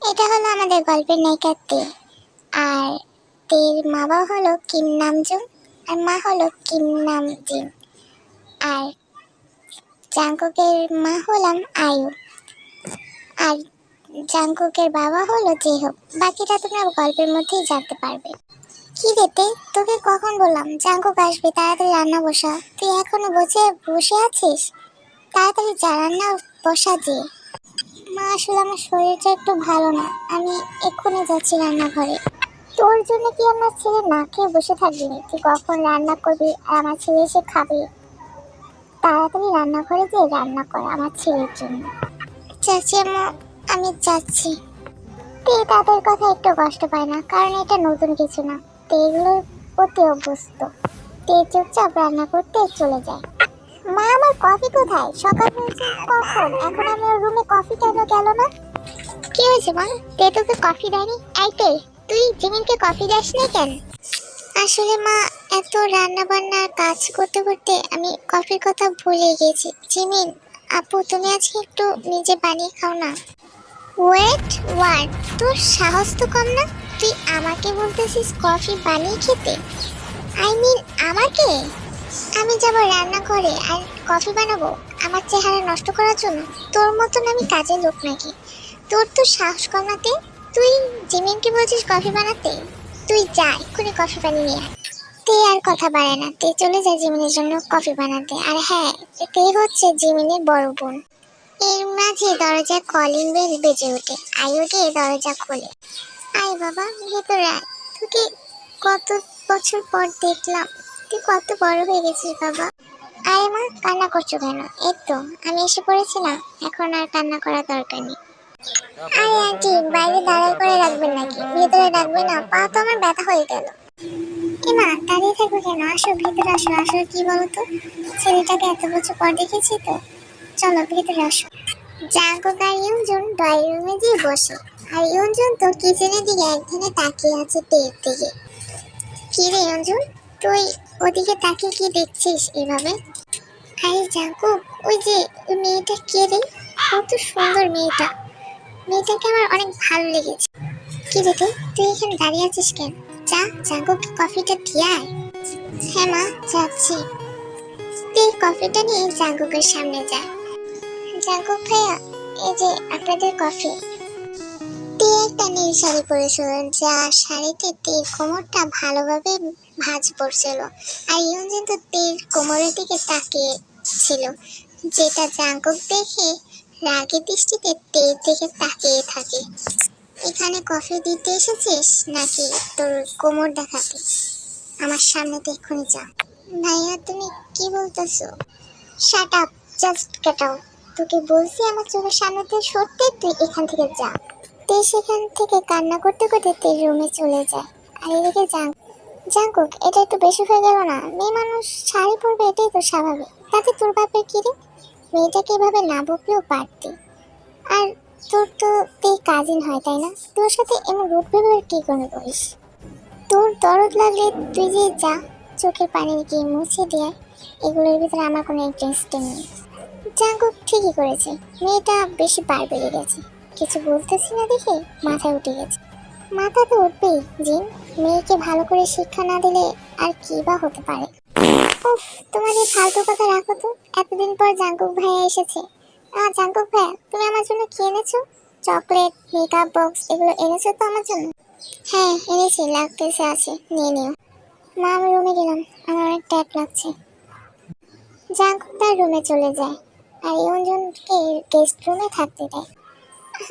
এটা হলো আমাদের গল্পের নায়িকা তে। আর তের মা বাবা হলো কিম নামজুং আর মা হলো কিম নামজিন। আর জাংকুকের মা হলাম আয়ু। আর জাংকুকের বাবা হলো জেহোক। বাকিটা তোমরা গল্পের মধ্যেই জানতে পারবে। কি রে, তোকে কখন বললাম জাংকুক আসবে, তাড়াতাড়ি রান্না বসা। তুই এখনো বসে আছিস? তাড়াতাড়ি যা, রান্না বসা যে। মা, আসলে আমার শরীরটা একটু ভালো না, আমি এক্ষুনি যাচ্ছি রান্নাঘরে। তোর জন্য কি আমার ছেলে না খেয়ে বসে থাকবি? তুই কখন রান্না করবি আর আমার ছেলে এসে খাবে? তাড়াতাড়ি রান্নাঘরে যেয়ে রান্না কর আমার ছেলের জন্য। চাচি আম্মা, আমি যাচ্ছি। তুই তাদের কথা একটু কষ্ট পায় না, কারণ এটা নতুন কিছু না। তো এগুলোর প্রতি অভ্যস্ত। তে চুপচাপ রান্না করতে চলে যায়। মা, আমার কফি কোথায়? সকাল হয়েছে কখন? এখন আমার রুমে কফি কেন গেল না? কি হয়েছে মা? তে তোকে কফি দেয়নি? আইতে, তুই জিমিনকে কফি দাস না কেন? আসলে মা, এত রান্না বান্নার কাজ করতে করতে আমি কফির কথা ভুলে গেছি। জিমিন আপু, তুমি আজকে একটু নিজে বানিয়ে খাও না। Wait, what? তোর সাহস তো কম না? তুই আমাকে বলতেছিস কফি বানিয়ে খেতে? আই মিন আমাকে? আমি যাব রান্না করে আর কফি বানাবো আমার চেহারা নষ্ট করার জন্য? তোর মতন আমি কাজের লোক নাকি? তোর তো সাহস কমাতে। তুই জিমিনকে বলছিস কফি বানাতে? তুই যা, এক্ষুনি কফি বানিয়ে নিয়ে আয়। তে আর কথা বাড়ে না, তে চলে যায় জিমিনের জন্য কফি বানাতে। আর হ্যাঁ, তে হচ্ছে জিমিনের বড় বোন। এর মাঝে দরজা কলিং বেল বেজে ওঠে। আয়ু গিয়ে দরজা খোলে। আয় বাবা, ভেতরে আয়। তোকে কত বছর পর দেখলাম, তুই কত বড় হয়ে গেছিস বাবা। আরে মা, কান্না করছো কেন? এই তো আমি এসে পড়েছি না, এখন আর কান্না করার দরকার নেই। আরে আন্টি, বাইরে দাঁড়াই করে রাখবেন নাকি? ভেতরে রাখবে না? পা তো আমার ব্যথা হয়ে গেল। মা, দাঁড়িয়ে থাকবো কেন? আসো ভেতরে আসো। আসলে কি বলতো, ছেলেটাকে এত বছর পর দেখেছি তো, চলো ভেতরে আসো। জাঙ্কুক আর ইউনজুন ড্রয়িং রুমে গিয়ে বসে। আর ইউনজুন তো কিচেনের দিকে একদিনে তাকিয়ে আছে তের দিকে। কি রে ইউনজুন, তুই ওদিকে তাকিয়ে কি দেখছিস এভাবে? আরে জাঙ্কুক, ওই যে ওই মেয়েটা কে রে? কত সুন্দর মেয়েটা। মেয়েটাকে আমার অনেক ভালো লেগেছে। কি রে তুই এখানে দাঁড়িয়ে আছিস কেন? যা, জাঙ্কুককে কফিটা দিয়ে আয়। হ্যাঁ মা, যাচ্ছি। তুই কফিটা নিয়ে জাঙ্কুকের সামনে যায়। জাঙ্কুক ভাইয়া, এই যে আপনাদের কফি। তে একটা নীল শাড়ি পরেছিল, যা শাড়িতে তের কোমরটা ভালোভাবে ভাঁজ পড়ছিল। আর ইউনজুন তো তের কোমরের দিকে তাকিয়ে ছিল, যেটা জাঙ্কুক দেখে রাগের দৃষ্টিতে তের দিকে তাকিয়ে থাকে। এখানে কফি দিতে এসেছিস নাকি তোর কোমর দেখাতে? আমার সামনে তো এক্ষুনি যা। ভাইয়া, তুমি কি বলতেছো? Shut up, just get out. তোকে বলছি আমার চোখের সামনে থেকে সরতে, তুই এখান থেকে যা। তে সেখান থেকে কান্না করতে করতে তের রুমে চলে যায়। আর এদিকে জাঙ্কুক, এটা একটু বেশি হয়ে গেল না? মেয়ে মানুষ শাড়ি পরবে, এটাই তো স্বাভাবিক। তাতে তোর বাপের কি রে? মেয়েটাকে এভাবে না বকলেও পারতি। আর তোর তো তে কাজিন হয়, তাই না? তোর সাথে এমন রূপ ব্যবহার কি করে করিস? তোর দরদ লাগলে তুই যে যা, চোখের পানি গিয়ে মুছে দিয়ে। এগুলোর ভিতরে আমার কোনো ইন্টারেস্ট নেই। জাঙ্কুক ঠিকই করেছে, মেয়েটা বেশি বার বেড়ে গেছে। কিছু বলতেছি না দেখে মাথায় উঠে গেছে। মাথা তো উঠবেই জিন, মেয়েকে ভালো করে শিক্ষা না দিলে আর কি বা হতে পারে। উফ, তোমার এই ফালতু কথা রাখো তো। এতদিন পর জাঙ্কুক ভাইয়া এসেছে। জাঙ্কুক ভাইয়া, তুমি আমার জন্য কি এনেছো? চকলেট, মেকআপ বক্স, এগুলো এনেছো তো আমার জন্য? হ্যাঁ এনেছি, লাগতেছে, আছে, নিয়ে নিও। মা, আমি রুমে গেলাম, আমার অনেক ট্যাপ লাগছে। জাঙ্কুক তার রুমে চলে যায়। আর ইয়ঞ্জনকে গেস্ট রুমে থাকতে দেয়।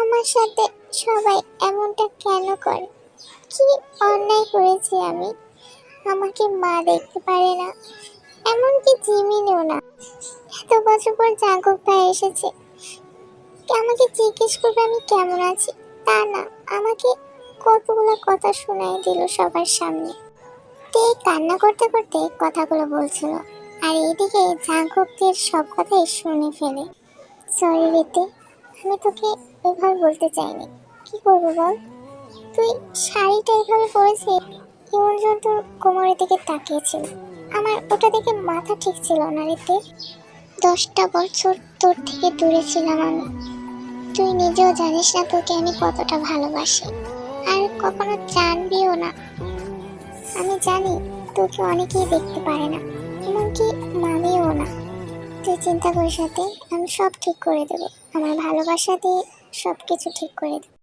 আমার সাথে সবাই এমনটা কেন করে? কি অন্যায় করেছি আমি? আমাকে মা দেখতে পারে না, এমনকি জিমিনও না। এত বছর পর জাঙ্কুক ভাই এসেছে, আমাকে জিজ্ঞেস করবে আমি কেমন আছি, তা না, আমাকে কতগুলো কথা শোনাই দিল সবার সামনে। তে কান্না করতে করতে কথাগুলো বলছিল। আর এদিকে জাঙ্কুকের সব কথাই শুনে ফেলে। সরি রেতে, আমি তোকে এভাবে বলতে চাইনি। কি করবো বল? তুই শাড়িটা এভাবে পরেছিস, ইমন তোর কোমরের দিকে তাকিয়েছিল। আমার ওটা দেখে মাথা ঠিক ছিল না রেতে। 10টা বছর তোর থেকে দূরে ছিলাম আমি। তুই নিজেও জানিস না তোকে আমি কতটা ভালোবাসি, আর কখনো জানবিও না। আমি জানি তোকে অনেকেই দেখতে পারে না, এমনকি মামিও না। তুই চিন্তা করিস না, আমি সব ঠিক করে দেবো। আমার ভালোবাসা দিয়ে সব কিছু ঠিক করে দেবো।